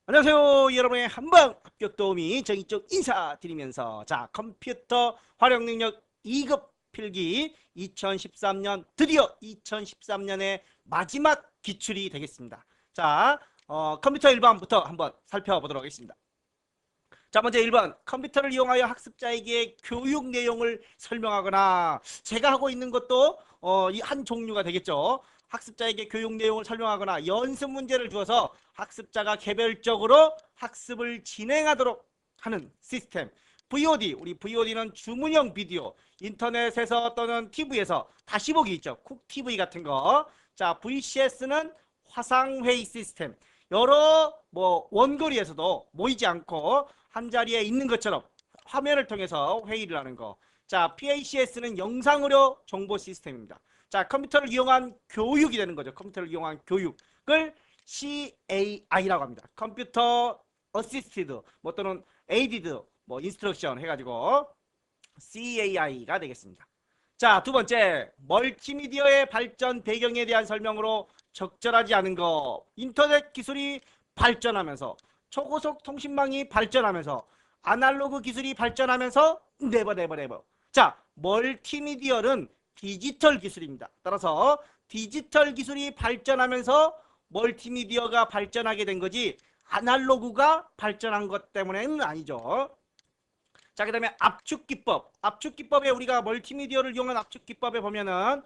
안녕하세요. 여러분의 한방 합격 도우미 정의쪽 인사드리면서 컴퓨터 활용 능력 2급 필기 2013년 드디어 2013년의 마지막 기출이 되겠습니다. 컴퓨터 1번부터 한번 살펴보도록 하겠습니다. 먼저 1번 컴퓨터를 이용하여 학습자에게 교육 내용을 설명하거나 제가 하고 있는 것도 이 한 종류가 되겠죠. 학습자에게 교육 내용을 설명하거나 연습 문제를 주어서 학습자가 개별적으로 학습을 진행하도록 하는 시스템. VOD, 우리 VOD는 주문형 비디오, 인터넷에서 또는 TV에서 다시 보기 있죠. 쿡 TV 같은 거. VCS는 화상회의 시스템. 여러 원거리에서도 모이지 않고 한 자리에 있는 것처럼 화면을 통해서 회의를 하는 거. PACS는 영상의료 정보 시스템입니다. 컴퓨터를 이용한 교육이 되는 거죠. 컴퓨터를 이용한 교육을 CAI라고 합니다. 컴퓨터 어시스티드 또는 에이디드 인스트럭션 해가지고 CAI가 되겠습니다. 두 번째, 멀티미디어의 발전 배경에 대한 설명으로 적절하지 않은 거. 인터넷 기술이 발전하면서 초고속 통신망이 발전하면서 아날로그 기술이 발전하면서 네버. 멀티미디어는 디지털 기술입니다. 따라서 디지털 기술이 발전하면서 멀티미디어가 발전하게 된 거지 아날로그가 발전한 것 때문에는 아니죠. 그 다음에 압축기법. 압축기법에 우리가 멀티미디어를 이용한 압축기법에 보면은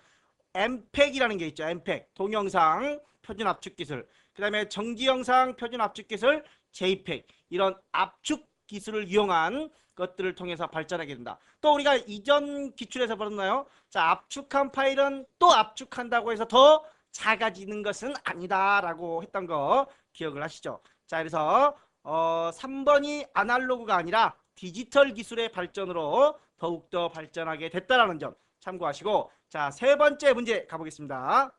MPEG이라는 게 있죠. MPEG. 동영상 표준 압축 기술. 그 다음에 정지영상 표준 압축 기술 JPEG. 이런 압축 기술을 이용한 것들을 통해서 발전하게 된다. 또 우리가 이전 기출에서 봤나요? 압축한 파일은 또 압축한다고 해서 더 작아지는 것은 아니다라고 했던 거 기억을 하시죠? 그래서 3번이 아날로그가 아니라 디지털 기술의 발전으로 더욱더 발전하게 됐다라는 점 참고하시고, 세 번째 문제 가보겠습니다.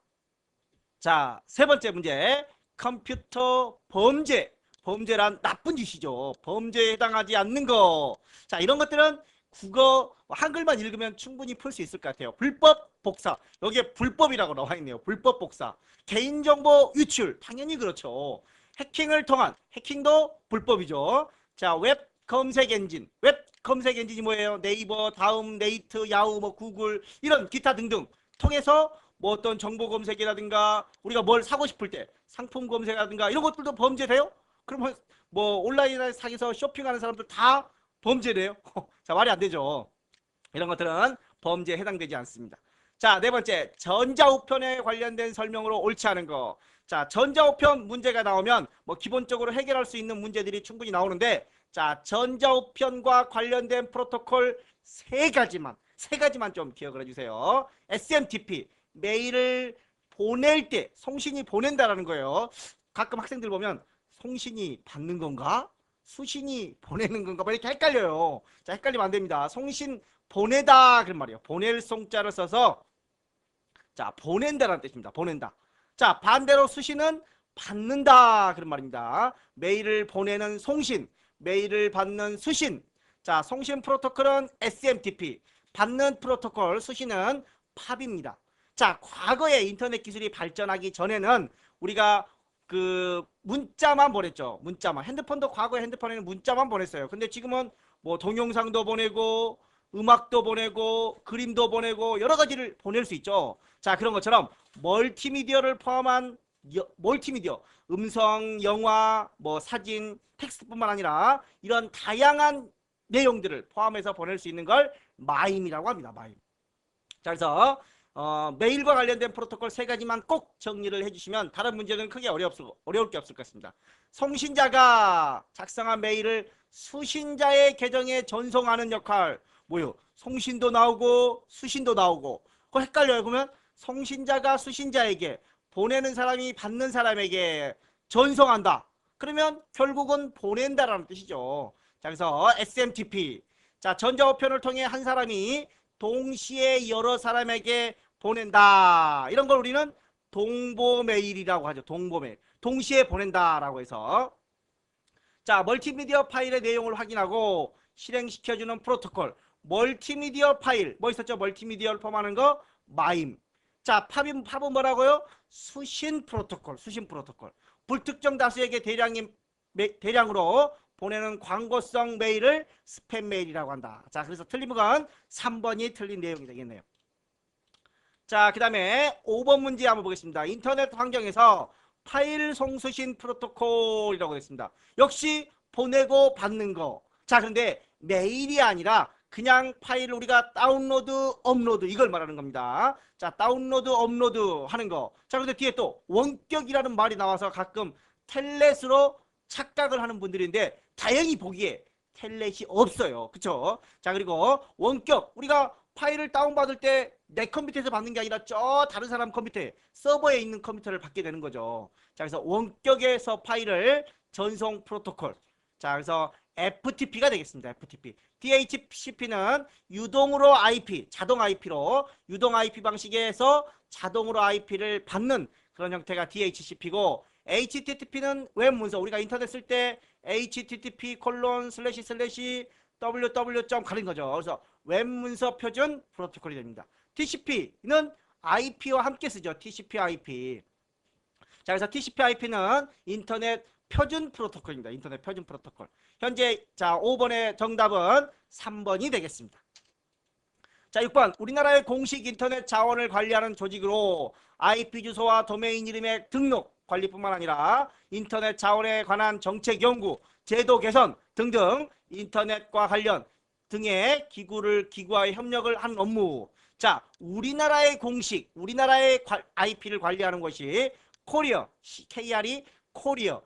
세 번째 문제. 컴퓨터 범죄. 범죄란 나쁜 짓이죠. 범죄에 해당하지 않는 거. 이런 것들은 국어 한글만 읽으면 충분히 풀 수 있을 것 같아요. 불법 복사. 여기에 불법이라고 나와 있네요. 불법 복사. 개인정보 유출. 당연히 그렇죠. 해킹을 통한 해킹도 불법이죠. 웹 검색 엔진. 웹 검색 엔진이 뭐예요? 네이버, 다음, 네이트, 야후, 구글 이런 기타 등등 통해서 어떤 정보 검색이라든가 우리가 뭘 사고 싶을 때 상품 검색이라든가 이런 것들도 범죄돼요? 그러면 온라인에 상에서 쇼핑하는 사람들 다 범죄래요? 말이 안 되죠. 이런 것들은 범죄에 해당되지 않습니다. 네 번째, 전자우편에 관련된 설명으로 옳지 않은 거. 전자우편 문제가 나오면 기본적으로 해결할 수 있는 문제들이 충분히 나오는데, 전자우편과 관련된 프로토콜 세 가지만 좀 기억을 해주세요. SMTP, 메일을 보낼 때 송신이 보낸다라는 거예요. 가끔 학생들 보면 송신이 받는 건가? 수신이 보내는 건가? 이렇게 헷갈려요. 헷갈리면 안 됩니다. 송신 보내다 그런 말이에요. 보낼 송자를 써서 보낸다라는 뜻입니다. 보낸다. 반대로 수신은 받는다 그런 말입니다. 메일을 보내는 송신, 메일을 받는 수신. 송신 프로토콜은 SMTP, 받는 프로토콜 수신은 팝입니다. 과거에 인터넷 기술이 발전하기 전에는 우리가 문자만 보냈죠. 문자만. 핸드폰도 과거에 핸드폰에는 문자만 보냈어요. 근데 지금은 동영상도 보내고 음악도 보내고 그림도 보내고 여러 가지를 보낼 수 있죠. 그런 것처럼 멀티미디어를 포함한 멀티미디어, 음성, 영화, 사진, 텍스트뿐만 아니라 이런 다양한 내용들을 포함해서 보낼 수 있는 걸 마임이라고 합니다. 마임. 그래서 메일과 관련된 프로토콜 세 가지만 꼭 정리를 해주시면 다른 문제는 크게 어려울 게 없을 것 같습니다. 송신자가 작성한 메일을 수신자의 계정에 전송하는 역할. 뭐요? 송신도 나오고 수신도 나오고. 그거 헷갈려요. 그러면 송신자가 수신자에게, 보내는 사람이 받는 사람에게 전송한다. 그러면 결국은 보낸다라는 뜻이죠. 그래서 SMTP. 전자우편을 통해 한 사람이 동시에 여러 사람에게 보낸다. 이런 걸 우리는 동보메일이라고 하죠. 동보메일. 동시에 보낸다라고 해서. 멀티미디어 파일의 내용을 확인하고 실행시켜주는 프로토콜. 멀티미디어 파일. 뭐 있었죠? 멀티미디어를 포함하는 거. 마임. 팝은 뭐라고요? 수신 프로토콜. 수신 프로토콜. 불특정 다수에게 대량의 대량으로 보내는 광고성 메일을 스팸 메일이라고 한다. 자, 그래서 틀린 건 3번이 틀린 내용이 되겠네요. 자, 그 다음에 5번 문제 한번 보겠습니다. 인터넷 환경에서 파일 송수신 프로토콜이라고 했습니다. 역시 보내고 받는 거. 자, 그런데 메일이 아니라 그냥 파일을 우리가 다운로드, 업로드 이걸 말하는 겁니다. 자, 다운로드, 업로드 하는 거. 자, 그런데 뒤에 또 원격이라는 말이 나와서 가끔 텔넷으로 착각을 하는 분들인데 다행히 보기에 텔넷이 없어요. 그쵸? 자, 그리고 원격 우리가 파일을 다운받을 때 내 컴퓨터에서 받는 게 아니라 저 다른 사람 컴퓨터에 서버에 있는 컴퓨터를 받게 되는 거죠. 자, 그래서 원격에서 파일을 전송 프로토콜. 자, 그래서 FTP가 되겠습니다. FTP. DHCP는 유동으로 IP, 자동 IP로 유동 IP 방식에서 자동으로 IP를 받는 그런 형태가 DHCP고, HTTP는 웹 문서. 우리가 인터넷 쓸 때 http://www. 가린 거죠. 그래서 웹 문서 표준 프로토콜이 됩니다. TCP는 IP와 함께 쓰죠. TCP/IP. 자, 그래서 TCP/IP는 인터넷 표준 프로토콜입니다. 인터넷 표준 프로토콜. 현재 자 5번의 정답은 3번이 되겠습니다. 자, 6번 우리나라의 공식 인터넷 자원을 관리하는 조직으로 IP 주소와 도메인 이름의 등록 관리뿐만 아니라 인터넷 자원에 관한 정책 연구, 제도 개선 등등 인터넷과 관련 등의 기구와 협력을 하는 업무. 자, 우리나라의 공식, 우리나라의 IP를 관리하는 것이 코리어, KR이 코리어,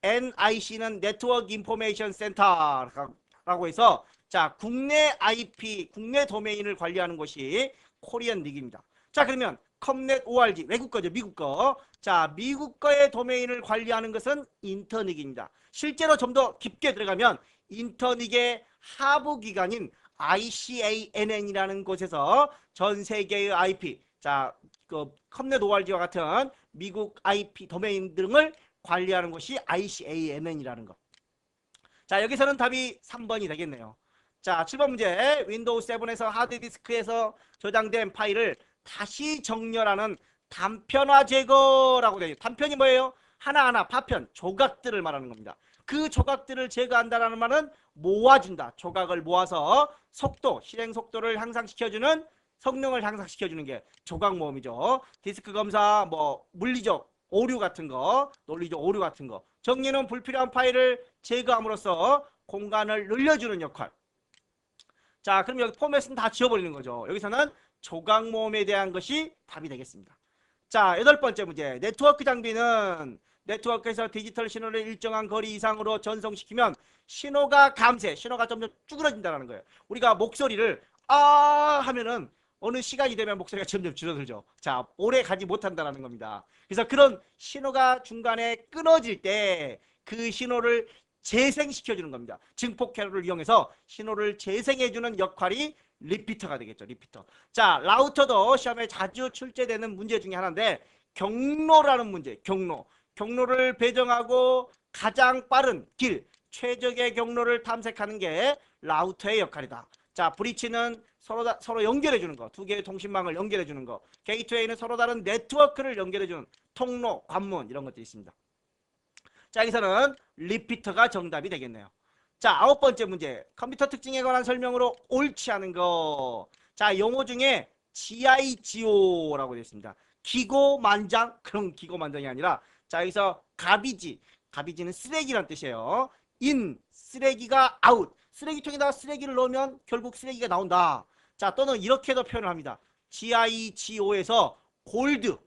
NIC는 네트워크 인포메이션 센터라고 해서 자, 국내 IP, 국내 도메인을 관리하는 것이 코리안 닉입니다. 자, 그러면 컴넷 ORG, 외국 거죠, 미국 거. 자, 미국 거의 도메인을 관리하는 것은 인터닉입니다. 실제로 좀 더 깊게 들어가면 인터닉의 하부 기관인 ICANN이라는 곳에서 전 세계의 IP, 자, 그 컴넷 ORG와 같은 미국 IP 도메인 등을 관리하는 것이 ICANN이라는 것. 자, 여기서는 답이 3번이 되겠네요. 자, 7번 문제. 윈도우 7에서 하드디스크에서 저장된 파일을 다시 정렬하는 단편화 제거라고 되어 있어요. 단편이 뭐예요? 하나하나 파편, 조각들을 말하는 겁니다. 그 조각들을 제거한다는 말은 모아준다. 조각을 모아서 속도, 실행 속도를 향상시켜주는, 성능을 향상시켜주는 게 조각 모음이죠. 디스크 검사, 뭐 물리적 오류 같은 거, 논리적 오류 같은 거. 정리는 불필요한 파일을 제거함으로써 공간을 늘려주는 역할. 자, 그럼 여기 포맷은 다 지워버리는 거죠. 여기서는 조각 모음에 대한 것이 답이 되겠습니다. 자, 8번째 문제. 네트워크 장비는 네트워크에서 디지털 신호를 일정한 거리 이상으로 전송시키면 신호가 감쇄, 신호가 점점 쭈그러진다는 거예요. 우리가 목소리를 하면은 어느 시간이 되면 목소리가 점점 줄어들죠. 자, 오래 가지 못한다는 겁니다. 그래서 그런 신호가 중간에 끊어질 때 그 신호를 재생시켜주는 겁니다. 증폭 회로를 이용해서 신호를 재생해주는 역할이 리피터가 되겠죠. 리피터. 자, 라우터도 시험에 자주 출제되는 문제 중에 하나인데 경로라는 문제. 경로를 배정하고 가장 빠른 길, 최적의 경로를 탐색하는 게 라우터의 역할이다. 자, 브리치는 서로 연결해주는 거, 두 개의 통신망을 연결해주는 거. 게이트웨이는 서로 다른 네트워크를 연결해주는 통로, 관문 이런 것들이 있습니다. 자, 여기서는 리피터가 정답이 되겠네요. 자, 9번째 문제. 컴퓨터 특징에 관한 설명으로 옳지 않은 거. 자, 용어 중에 GIGO라고 되어 있습니다. 기고만장, 그런 기고만장이 아니라, 자, 여기서 가비지는 쓰레기란 뜻이에요. 쓰레기가 아웃. 쓰레기통에다가 쓰레기를 넣으면 결국 쓰레기가 나온다. 자, 또는 이렇게도 표현을 합니다. GIGO에서 골드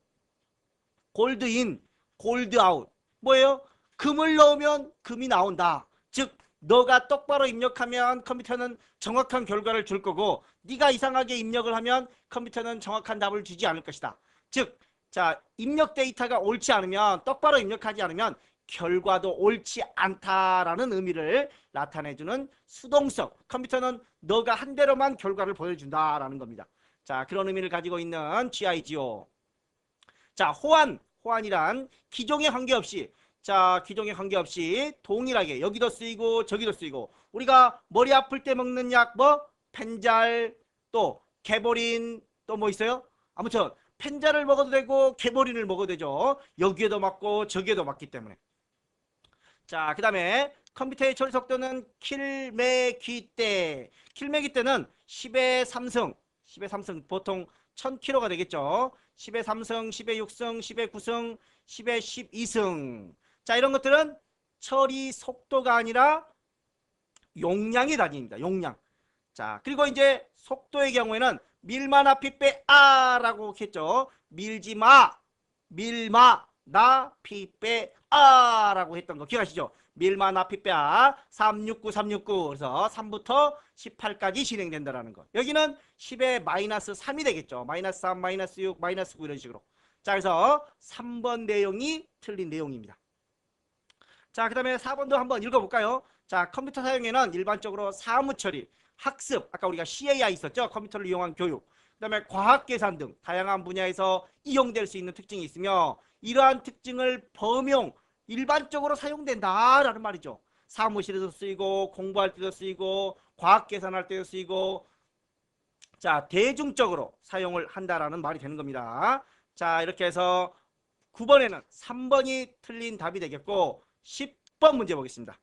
아웃. 뭐예요? 금을 넣으면 금이 나온다. 즉, 너가 똑바로 입력하면 컴퓨터는 정확한 결과를 줄 거고, 네가 이상하게 입력을 하면 컴퓨터는 정확한 답을 주지 않을 것이다. 즉, 자, 입력 데이터가 옳지 않으면, 똑바로 입력하지 않으면 결과도 옳지 않다라는 의미를 나타내주는 수동성. 컴퓨터는 너가 한 대로만 결과를 보여준다라는 겁니다. 자, 그런 의미를 가지고 있는 GIGO. 자, 호환이란 기종에 관계없이, 자, 기종에 관계없이 동일하게 여기도 쓰이고 저기도 쓰이고, 우리가 머리 아플 때 먹는 약 뭐 펜잘, 또 개보린, 또 뭐 있어요? 아무튼 펜잘을 먹어도 되고 개보린을 먹어도 되죠. 여기에도 맞고 저기에도 맞기 때문에. 자, 그 다음에 컴퓨터의 처리 속도는 킬메기대. 킬메기대는 10의 3승, 10의 3승 보통 1000km가 되겠죠. 10의 3승, 10의 6승, 10의 9승, 10의 12승. 자, 이런 것들은 처리 속도가 아니라 용량이 단위입니다. 용량. 자, 그리고 이제 속도의 경우에는 밀마나 피빼아라고 했죠. 밀지마, 밀마, 나 피빼아라고 했던 거 기억하시죠? 밀마나 피빼아 369 369 그래서 3부터 18까지 진행된다라는 거. 여기는 10의 마이너스 3이 되겠죠. 마이너스 3, 마이너스 6, 마이너스 9 이런 식으로. 자, 그래서 3번 내용이 틀린 내용입니다. 자, 그 다음에 4번도 한번 읽어볼까요? 자, 컴퓨터 사용에는 일반적으로 사무 처리, 학습, 아까 우리가 CAI 있었죠? 컴퓨터를 이용한 교육, 그 다음에 과학 계산 등 다양한 분야에서 이용될 수 있는 특징이 있으며 이러한 특징을 범용, 일반적으로 사용된다라는 말이죠. 사무실에서 쓰이고 공부할 때도 쓰이고 과학 계산할 때도 쓰이고 자, 대중적으로 사용을 한다라는 말이 되는 겁니다. 자, 이렇게 해서 9번에는 3번이 틀린 답이 되겠고 10번 문제 보겠습니다.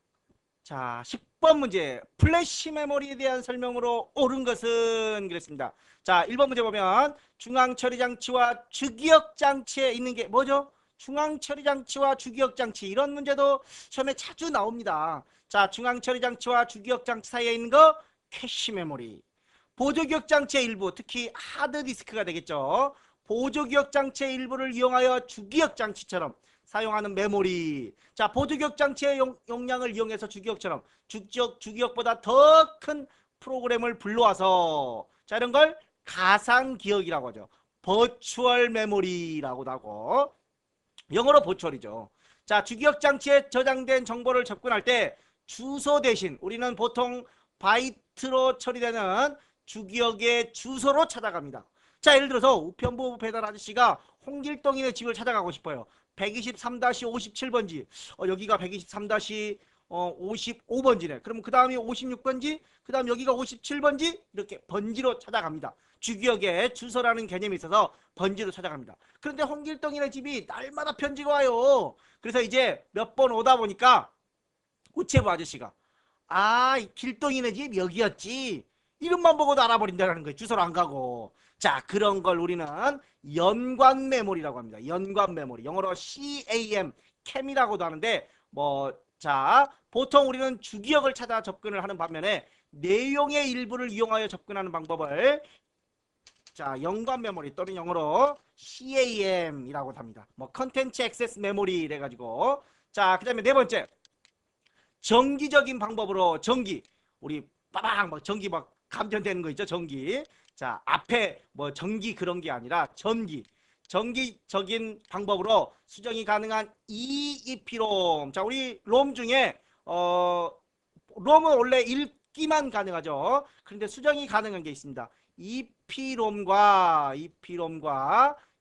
자, 10번 문제. 플래시 메모리에 대한 설명으로 옳은 것은 그랬습니다. 자, 1번 문제 보면 중앙 처리 장치와 주기억 장치에 있는 게 뭐죠? 중앙 처리 장치와 주기억 장치. 이런 문제도 시험에 자주 나옵니다. 자, 중앙 처리 장치와 주기억 장치 사이에 있는 거 캐시 메모리. 보조기억 장치의 일부, 특히 하드디스크가 되겠죠. 보조기억 장치의 일부를 이용하여 주기억 장치처럼 사용하는 메모리. 자, 보조기억 장치의 용량을 이용해서 주기억처럼 주기억보다 더 큰 프로그램을 불러와서 자, 이런 걸 가상기억이라고 하죠. 버추얼 메모리라고도 하고 영어로 버추얼이죠. 자, 주기억 장치에 저장된 정보를 접근할 때 주소 대신 우리는 보통 바이트로 처리되는 주기억의 주소로 찾아갑니다. 자, 예를 들어서 우편부 배달 아저씨가 홍길동이네 집을 찾아가고 싶어요. 123-57번지. 여기가 123-55번지네. 그럼 그 다음이 56번지, 그 다음 여기가 57번지, 이렇게 번지로 찾아갑니다. 주기억에 주소라는 개념이 있어서 번지로 찾아갑니다. 그런데 홍길동이네 집이 날마다 편지가 와요. 그래서 이제 몇 번 오다 보니까 우체부 아저씨가 이 길동이네 집 여기였지. 이름만 보고도 알아버린다는 거예요. 주소를 안 가고. 자, 그런 걸 우리는 연관 메모리라고 합니다. 연관 메모리. 영어로 CAM, CAM이라고도 하는데 자, 보통 우리는 주기억을 찾아 접근을 하는 반면에 내용의 일부를 이용하여 접근하는 방법을 자, 연관 메모리 또는 영어로 CAM이라고 합니다. 컨텐츠 액세스 메모리 이래 가지고 자, 그다음에 네 번째. 정기적인 방법으로 우리 빠방 전기 감전되는 거 있죠? 전기. 자, 앞에 전기 그런 게 아니라 전기적인 방법으로 수정이 가능한 EEP롬. 자, 우리 롬 중에 롬은 원래 읽기만 가능하죠. 그런데 수정이 가능한 게 있습니다. EP롬과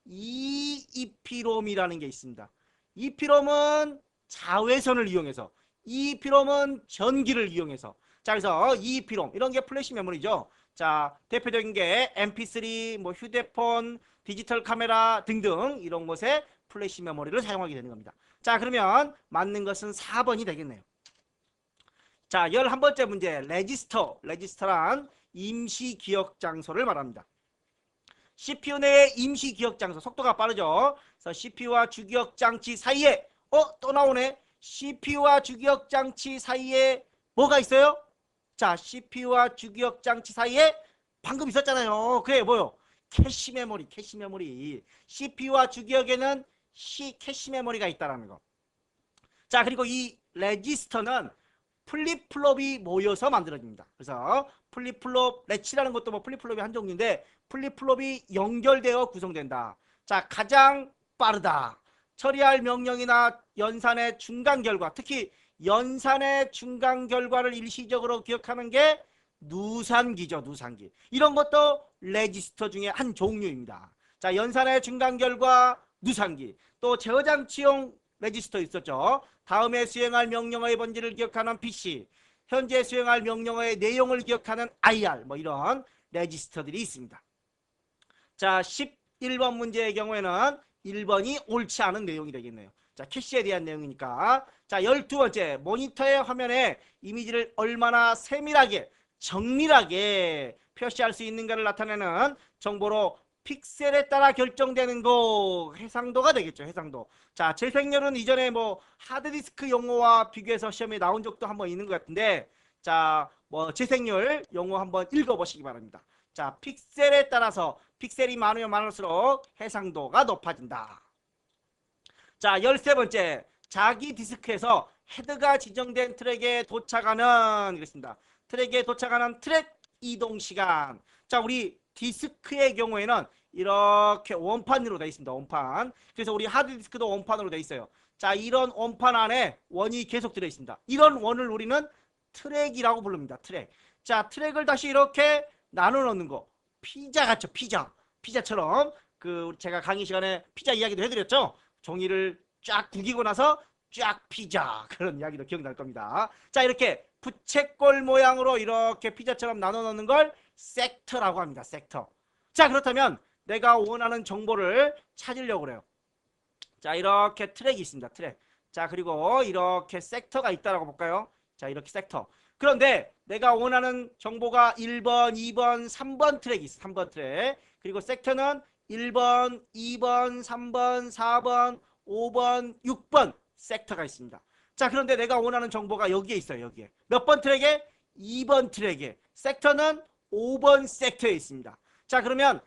EEP롬이라는 게 있습니다. EP롬은 자외선을 이용해서 EEP롬은 전기를 이용해서 자, 그래서 EEP롬 이런 게 플래시 메모리죠. 자, 대표적인 게 MP3, 휴대폰, 디지털 카메라 등등 이런 곳에 플래시 메모리를 사용하게 되는 겁니다. 자, 그러면 맞는 것은 4번이 되겠네요. 자, 11번째 문제. 레지스터란 임시 기억 장소를 말합니다. CPU 내의 임시 기억 장소, 속도가 빠르죠. 그래서 CPU와 주기억 장치 사이에 또 나오네. CPU와 주기억 장치 사이에 뭐가 있어요? 자, CPU와 주기억 장치 사이에 방금 있었잖아요. 그래, 뭐요? 캐시 메모리. CPU와 주기억에는 캐시 메모리가 있다라는 거. 자, 그리고 이 레지스터는 플립플롭이 모여서 만들어집니다. 그래서 플립플롭, 레치라는 것도 플립플롭이 한 종류인데 플립플롭이 연결되어 구성된다. 자, 가장 빠르다. 처리할 명령이나 연산의 중간 결과, 특히 연산의 중간 결과를 일시적으로 기억하는 게 누산기죠. 누산기. 이런 것도 레지스터 중에 한 종류입니다. 자, 연산의 중간 결과 누산기. 또 저장치용 레지스터 있었죠. 다음에 수행할 명령어의 번지를 기억하는 PC, 현재 수행할 명령어의 내용을 기억하는 IR, 이런 레지스터들이 있습니다. 자, 11번 문제의 경우에는 1번이 옳지 않은 내용이 되겠네요. 자, 캐시에 대한 내용이니까 자, 12번째, 모니터의 화면에 이미지를 얼마나 세밀하게, 정밀하게 표시할 수 있는가를 나타내는 정보로 픽셀에 따라 결정되는 거, 해상도가 되겠죠, 해상도. 자, 재생률은 이전에 뭐 하드디스크 용어와 비교해서 시험에 나온 적도 한번 있는 것 같은데, 자, 뭐 재생률 용어 한번 읽어보시기 바랍니다. 자, 픽셀에 따라서 픽셀이 많으면 많을수록 해상도가 높아진다. 자, 13번째, 자기 디스크에서 헤드가 지정된 트랙에 도착하는, 이렇습니다. 트랙에 도착하는 트랙 이동 시간. 자, 우리 디스크의 경우에는 이렇게 원판으로 되어 있습니다. 원판. 그래서 우리 하드디스크도 원판으로 되어 있어요. 자, 이런 원판 안에 원이 계속 들어 있습니다. 이런 원을 우리는 트랙이라고 부릅니다. 트랙. 자, 트랙을 다시 이렇게 나눠 놓는 거. 피자 같죠? 피자. 피자처럼 그 제가 강의 시간에 피자 이야기도 해드렸죠? 종이를 쫙 구기고 나서 쫙 피자, 그런 이야기도 기억날 겁니다. 자, 이렇게 부채꼴 모양으로 이렇게 피자처럼 나눠 놓는 걸 섹터라고 합니다. 섹터. 자, 그렇다면 내가 원하는 정보를 찾으려고 그래요. 자, 이렇게 트랙이 있습니다. 트랙. 자, 그리고 이렇게 섹터가 있다라고 볼까요? 자, 이렇게 섹터. 그런데 내가 원하는 정보가 1번, 2번, 3번 트랙이 있어. 3번 트랙. 그리고 섹터는 1번, 2번, 3번, 4번, 5번, 6번 섹터가 있습니다. 자, 그런데 내가 원하는 정보가 여기에 있어요. 여기에. 몇 번 트랙에? 2번 트랙에. 섹터는 5번 섹터에 있습니다. 자, 그러면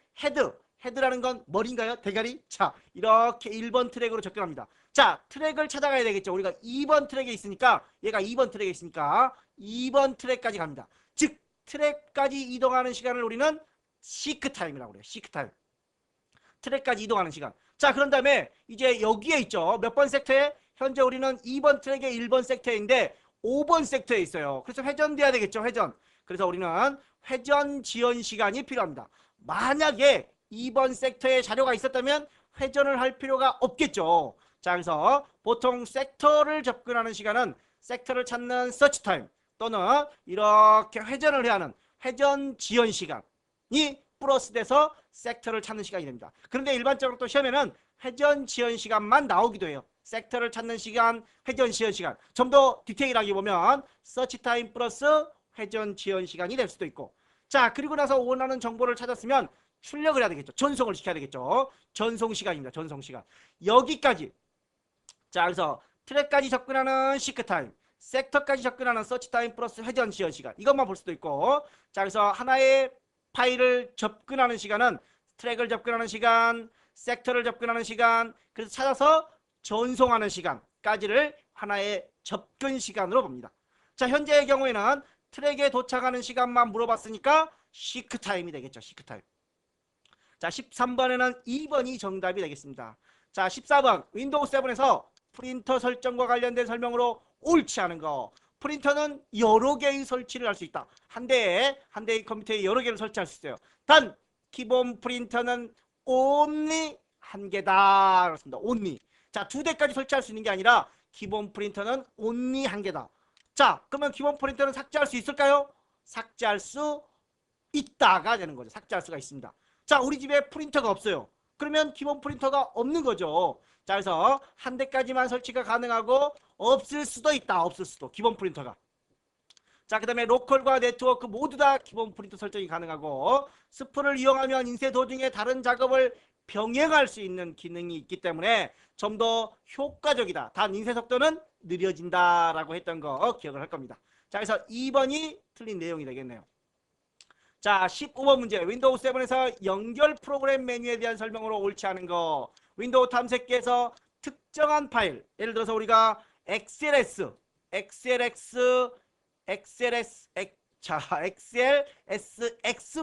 헤드라는 건 머리인가요? 대가리? 자, 이렇게 1번 트랙으로 접근합니다. 자, 트랙을 찾아가야 되겠죠. 우리가 2번 트랙에 있으니까, 얘가 2번 트랙에 있으니까 2번 트랙까지 갑니다. 즉, 트랙까지 이동하는 시간을 우리는 시크 타임이라고 그래요. 시크 타임. 트랙까지 이동하는 시간. 자, 그런 다음에 이제 여기에 있죠. 몇 번 섹터에? 현재 우리는 2번 트랙의 1번 섹터인데 5번 섹터에 있어요. 그래서 회전돼야 되겠죠. 회전. 그래서 우리는 회전 지연 시간이 필요합니다. 만약에 2번 섹터에 자료가 있었다면 회전을 할 필요가 없겠죠. 자, 그래서 보통 섹터를 접근하는 시간은 섹터를 찾는 서치 타임 또는 이렇게 회전을 해야 하는 회전 지연 시간이 플러스돼서 섹터를 찾는 시간이 됩니다. 그런데 일반적으로 또 시험에는 회전 지연 시간만 나오기도 해요. 섹터를 찾는 시간, 회전 지연 시간. 좀 더 디테일하게 보면 서치 타임 플러스 회전 지연 시간이 될 수도 있고. 자, 그리고 나서 원하는 정보를 찾았으면 출력을 해야 되겠죠. 전송을 시켜야 되겠죠. 전송 시간입니다. 전송 시간. 여기까지. 자, 그래서 트랙까지 접근하는 시크 타임, 섹터까지 접근하는 서치 타임 플러스 회전 지연 시간. 이것만 볼 수도 있고. 자, 그래서 하나의 파일을 접근하는 시간은 트랙을 접근하는 시간, 섹터를 접근하는 시간, 그래서 찾아서 전송하는 시간까지를 하나의 접근 시간으로 봅니다. 자, 현재의 경우에는 트랙에 도착하는 시간만 물어봤으니까 시크 타임이 되겠죠. 시크 타임. 자, 13번에는 2번이 정답이 되겠습니다. 자, 14번 윈도우 7에서 프린터 설정과 관련된 설명으로 옳지 않은 거. 프린터는 여러 개의 설치를 할 수 있다. 한 대의 컴퓨터에 여러 개를 설치할 수 있어요. 단 기본 프린터는 only 한 개다. 그렇습니다. only. 자, 2대까지 설치할 수 있는 게 아니라 기본 프린터는 only 한 개다. 자, 그러면 기본 프린터는 삭제할 수 있을까요? 삭제할 수 있다가 되는 거죠. 삭제할 수가 있습니다. 자, 우리 집에 프린터가 없어요. 그러면 기본 프린터가 없는 거죠. 자, 그래서 한 대까지만 설치가 가능하고 없을 수도 있다. 없을 수도. 기본 프린터가. 자, 그 다음에 로컬과 네트워크 모두 다 기본 프린터 설정이 가능하고 스프를 이용하면 인쇄 도중에 다른 작업을 병행할 수 있는 기능이 있기 때문에 좀 더 효과적이다. 단 인쇄 속도는 느려진다라고 했던 거 기억을 할 겁니다. 자, 그래서 2번이 틀린 내용이 되겠네요. 자, 15번 문제. 윈도우 7에서 연결 프로그램 메뉴에 대한 설명으로 옳지 않은 거. 윈도우 탐색기에서 특정한 파일, 예를 들어서 우리가 XLS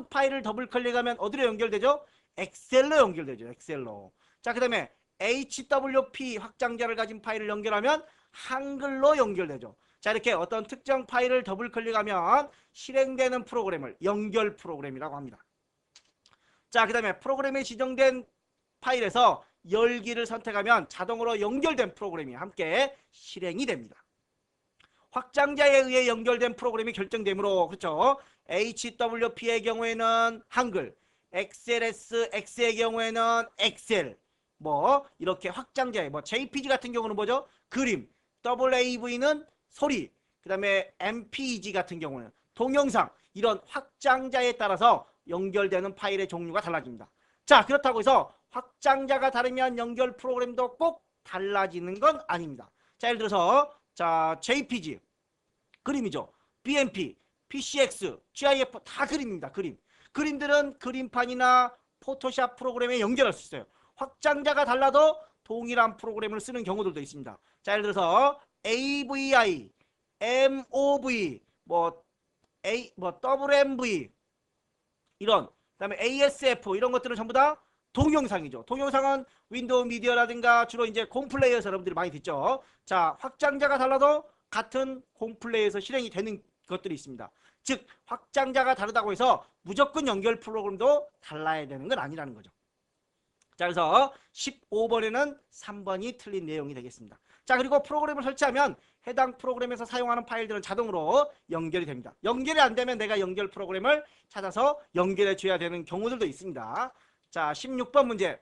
파일을 더블 클릭하면 어디로 연결되죠? 엑셀로 연결되죠. 엑셀로. 자, 그 다음에 HWP 확장자를 가진 파일을 연결하면 한글로 연결되죠. 자, 이렇게 어떤 특정 파일을 더블 클릭하면 실행되는 프로그램을 연결 프로그램이라고 합니다. 자, 그 다음에 프로그램에 지정된 파일에서 열기를 선택하면 자동으로 연결된 프로그램이 함께 실행이 됩니다. 확장자에 의해 연결된 프로그램이 결정되므로, 그렇죠? HWP의 경우에는 한글, XLSX의 경우에는 엑셀, 뭐 이렇게 확장자에 뭐 JPG 같은 경우는 뭐죠? 그림, AAV는 소리, 그 다음에 MPEG 같은 경우는 동영상, 이런 확장자에 따라서 연결되는 파일의 종류가 달라집니다. 자, 그렇다고 해서 확장자가 다르면 연결 프로그램도 꼭 달라지는 건 아닙니다. 자, 예를 들어서 자, JPG 그림이죠. BMP, PCX, GIF 다 그림입니다. 그림들은 그림판이나 포토샵 프로그램에 연결할 수 있어요. 확장자가 달라도 동일한 프로그램을 쓰는 경우들도 있습니다. 자, 예를 들어서 AVI, MOV, WMV 이런, 그다음에 ASF 이런 것들은 전부 다 동영상이죠. 동영상은 윈도우 미디어라든가 주로 이제 곰플레이어에서 여러분들이 많이 듣죠. 자, 확장자가 달라도 같은 곰플레이어에서 실행이 되는 것들이 있습니다. 즉, 확장자가 다르다고 해서 무조건 연결 프로그램도 달라야 되는 건 아니라는 거죠. 자, 그래서 15번에는 3번이 틀린 내용이 되겠습니다. 자, 그리고 프로그램을 설치하면 해당 프로그램에서 사용하는 파일들은 자동으로 연결이 됩니다. 연결이 안 되면 내가 연결 프로그램을 찾아서 연결해 줘야 되는 경우들도 있습니다. 자, 16번 문제.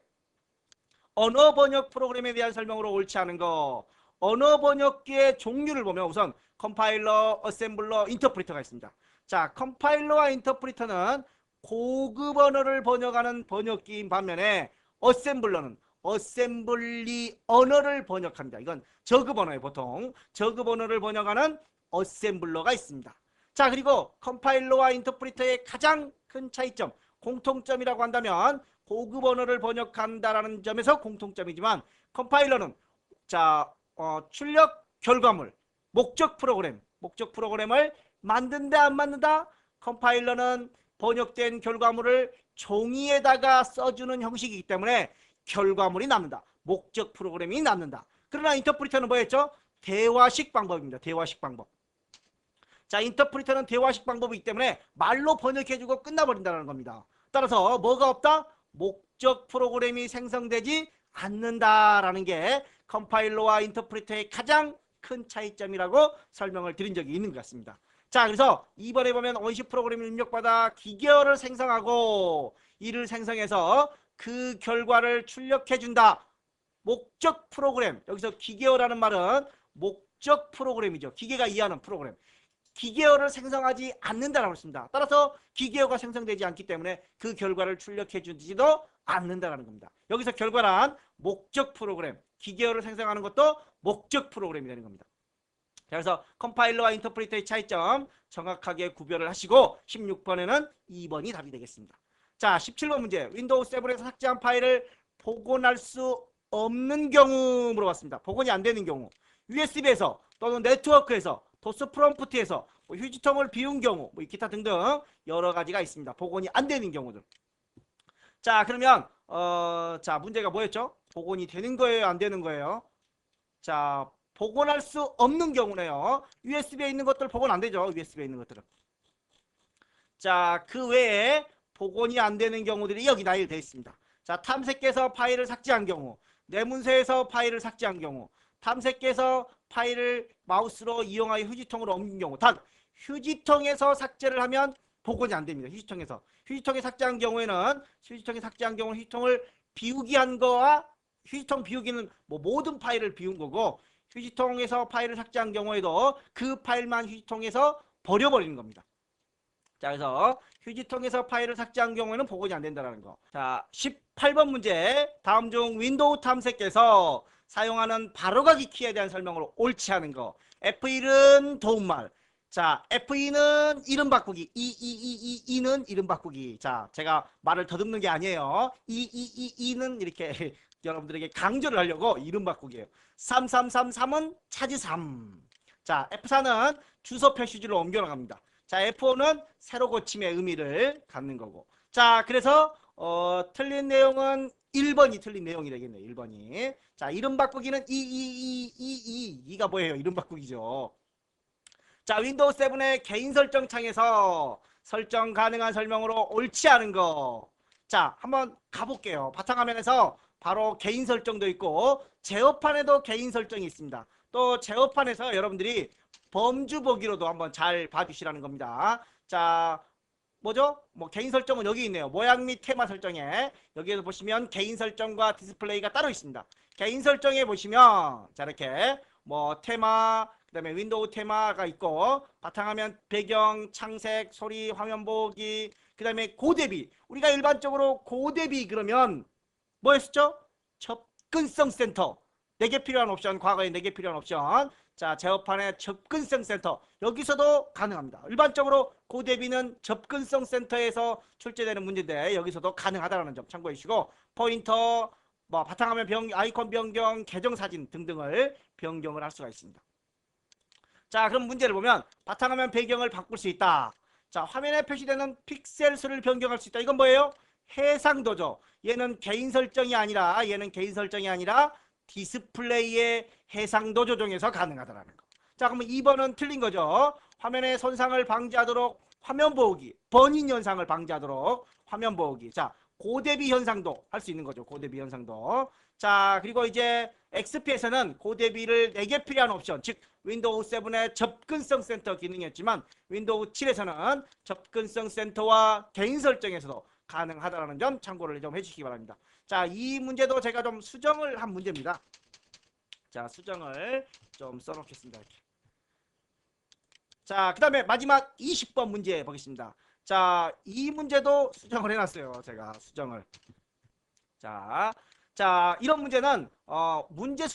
언어 번역 프로그램에 대한 설명으로 옳지 않은 거. 언어 번역기의 종류를 보면 우선 컴파일러, 어셈블러, 인터프리터가 있습니다. 자, 컴파일러와 인터프리터는 고급 언어를 번역하는 번역기인 반면에 어셈블러는 어셈블리 언어를 번역합니다. 이건 저급 언어에 보통 저급 언어를 번역하는 어셈블러가 있습니다. 자, 그리고 컴파일러와 인터프리터의 가장 큰 차이점, 공통점이라고 한다면 고급 언어를 번역한다라는 점에서 공통점이지만 컴파일러는 자, 출력 결과물, 목적 프로그램을 만든다 안 만든다. 컴파일러는 번역된 결과물을 종이에다가 써주는 형식이기 때문에 결과물이 남는다. 목적 프로그램이 남는다. 그러나 인터프리터는 뭐였죠? 대화식 방법입니다. 대화식 방법. 자, 인터프리터는 대화식 방법이기 때문에 말로 번역해주고 끝나버린다는 겁니다. 따라서 뭐가 없다? 목적 프로그램이 생성되지 않는다라는 게 컴파일러와 인터프리터의 가장 큰 차이점이라고 설명을 드린 적이 있는 것 같습니다. 자, 그래서 2번에 보면 원시 프로그램을 입력받아 기계어를 생성하고 이를 생성해서 그 결과를 출력해준다. 목적 프로그램. 여기서 기계어라는 말은 목적 프로그램이죠. 기계가 이해하는 프로그램. 기계어를 생성하지 않는다라고 했습니다. 따라서 기계어가 생성되지 않기 때문에 그 결과를 출력해주지도 않는다라는 겁니다. 여기서 결과란 목적 프로그램. 기계어를 생성하는 것도 목적 프로그램이 되는 겁니다. 그래서 컴파일러와 인터프리터의 차이점 정확하게 구별을 하시고 16번에는 2번이 답이 되겠습니다. 자, 17번 문제. 윈도우 7에서 삭제한 파일을 복원할 수 없는 경우 물어봤습니다. 복원이 안 되는 경우. USB에서 또는 네트워크에서 도스 프롬프트에서 휴지통을 비운 경우 기타 등등 여러 가지가 있습니다. 복원이 안 되는 경우들. 자, 그러면 자, 문제가 뭐였죠? 복원이 되는 거예요? 안 되는 거예요? 자, 복원할 수 없는 경우네요. USB에 있는 것들 복원 안 되죠. USB에 있는 것들은. 자, 그 외에 복원이 안 되는 경우들이 여기 나열되어 있습니다. 자, 탐색기에서 파일을 삭제한 경우, 내문서에서 파일을 삭제한 경우, 탐색기에서 파일을 마우스로 이용하여 휴지통으로 옮긴 경우. 단 휴지통에서 삭제를 하면 복원이 안 됩니다. 휴지통에 삭제한 경우에는 휴지통을 비우기 한 거와 휴지통 비우기는 모든 파일을 비운 거고, 휴지통에서 파일을 삭제한 경우에도 그 파일만 휴지통에서 버려버리는 겁니다. 자, 그래서 휴지통에서 파일을 삭제한 경우에는 복원이 안 된다는 거. 자, 18번 문제. 다음 중 윈도우 탐색기에서 사용하는 바로가기 키에 대한 설명으로 옳지 않은 거. F1은 도움말. 자, F2는 이름 바꾸기. E는 이름 바꾸기. 자, 제가 말을 더듬는 게 아니에요. E는 이렇게 여러분들에게 강조를 하려고 이름 바꾸기예요. 3333은 차지 3. 자, F4는 주소 표시지로 옮겨 나갑니다. 자, F5는 새로 고침의 의미를 갖는 거고. 자, 그래서 틀린 내용은 1번이 틀린 내용이 되겠네요. 1번이. 자, 이름 바꾸기는 이가 뭐예요? 이름 바꾸기죠. 자, 윈도우 7의 개인 설정 창에서 설정 가능한 설명으로 옳지 않은 거. 자, 한번 가볼게요. 바탕화면에서 바로 개인 설정도 있고 제어판에도 개인 설정이 있습니다. 또 제어판에서 여러분들이 범주 보기로도 한번 잘 봐주시라는 겁니다. 자, 뭐죠? 개인 설정은 여기 있네요. 모양 및 테마 설정에 여기에서 보시면 개인 설정과 디스플레이가 따로 있습니다. 개인 설정에 보시면 자, 이렇게 뭐 테마, 그다음에 윈도우 테마가 있고 바탕화면 배경, 창색, 소리, 화면 보기, 그다음에 고대비. 우리가 일반적으로 고대비 그러면 뭐였었죠? 접근성 센터. 내게 필요한 옵션, 과거에 내게 필요한 옵션. 자, 제어판의 접근성 센터. 여기서도 가능합니다. 일반적으로 고대비는 접근성 센터에서 출제되는 문제인데 여기서도 가능하다는 점 참고해 주시고, 포인터, 뭐 바탕화면 아이콘 변경, 계정 사진 등등을 변경을 할 수가 있습니다. 자, 그럼 문제를 보면 바탕화면 배경을 바꿀 수 있다. 자, 화면에 표시되는 픽셀 수를 변경할 수 있다. 이건 뭐예요? 해상도죠. 얘는 개인 설정이 아니라 디스플레이의 해상도 조정에서 가능하다라는 거. 자, 그러면 2번은 틀린 거죠. 화면의 손상을 방지하도록 화면 보호기, 번인 현상을 방지하도록 화면 보호기. 자, 고대비 현상도 할 수 있는 거죠. 고대비 현상도. 자, 그리고 이제 XP에서는 고대비를 4개 필요한 옵션, 즉 윈도우 7의 접근성 센터 기능이었지만 윈도우 7에서는 접근성 센터와 개인 설정에서도 가능하다는 점 참고를 좀 해주시기 바랍니다. 자, 이 문제도 제가 좀 수정을 한 문제입니다. 자, 수정을 좀 써놓겠습니다. 이렇게. 자, 그 다음에 마지막 20번 문제 보겠습니다. 자, 이 문제도 수정을 해놨어요. 제가 수정을. 자, 이런 문제는 문제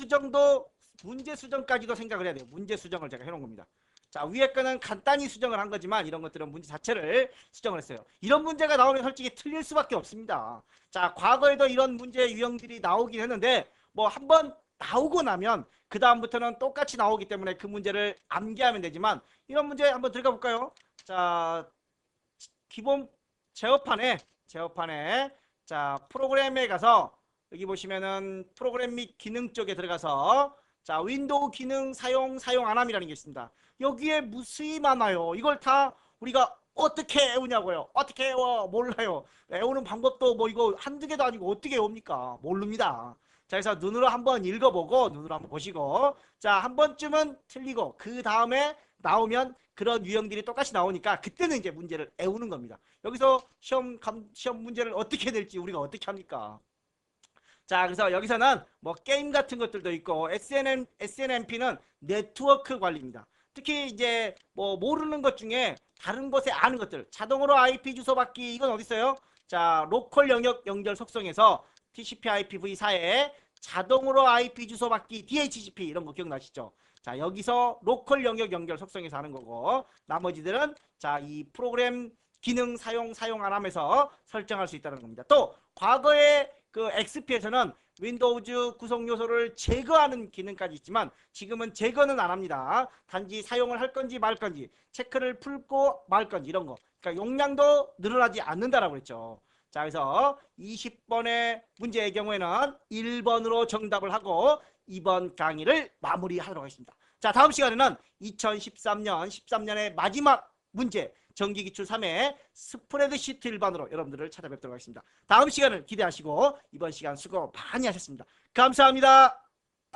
수정까지도 생각을 해야 돼요. 문제 수정을 제가 해놓은 겁니다. 자, 위에 거는 간단히 수정을 한 거지만 이런 것들은 문제 자체를 수정을 했어요. 이런 문제가 나오면 솔직히 틀릴 수밖에 없습니다. 자, 과거에도 이런 문제 유형들이 나오긴 했는데 뭐 한번 나오고 나면 그 다음부터는 똑같이 나오기 때문에 그 문제를 암기하면 되지만, 이런 문제 한번 들어가 볼까요? 자, 기본 제어판에 자, 프로그램에 가서 여기 보시면은 프로그램 및 기능 쪽에 들어가서 자, 윈도우 기능 사용 안 함이라는 게 있습니다. 여기에 무수히 많아요. 이걸 다 우리가 어떻게 외우냐고요. 어떻게 외워? 몰라요. 외우는 방법도 뭐 이거 한두 개도 아니고 어떻게 외웁니까? 모릅니다. 자, 그래서 눈으로 한번 읽어보고 눈으로 한번 보시고, 자, 한 번쯤은 틀리고 그 다음에 나오면 그런 유형들이 똑같이 나오니까 그때는 이제 문제를 외우는 겁니다. 여기서 시험 문제를 어떻게 낼지 우리가 어떻게 합니까? 자, 그래서 여기서는 뭐 게임 같은 것들도 있고, SNMP는 네트워크 관리입니다. 특히 이제 뭐 모르는 것 중에 다른 곳에 아는 것들, 자동으로 IP 주소 받기, 이건 어디 있어요? 자, 로컬 영역 연결 속성에서 TCP/IPv4에 자동으로 IP 주소 받기, DHCP 이런 거 기억나시죠? 자, 여기서 로컬 영역 연결 속성에서 하는 거고, 나머지들은 자, 이 프로그램 기능 사용 안 하면서 설정할 수 있다는 겁니다. 또 과거에 그 XP에서는 윈도우즈 구성 요소를 제거하는 기능까지 있지만 지금은 제거는 안 합니다. 단지 사용을 할 건지 말 건지, 체크를 풀고 말 건지 이런 거. 그러니까 용량도 늘어나지 않는다라고 했죠. 자, 그래서 20번의 문제의 경우에는 1번으로 정답을 하고 2번 강의를 마무리하도록 하겠습니다. 자, 다음 시간에는 13년의 마지막 문제, 정기기출 3회 스프레드시트 일반으로 여러분들을 찾아뵙도록 하겠습니다. 다음 시간을 기대하시고 이번 시간 수고 많이 하셨습니다. 감사합니다.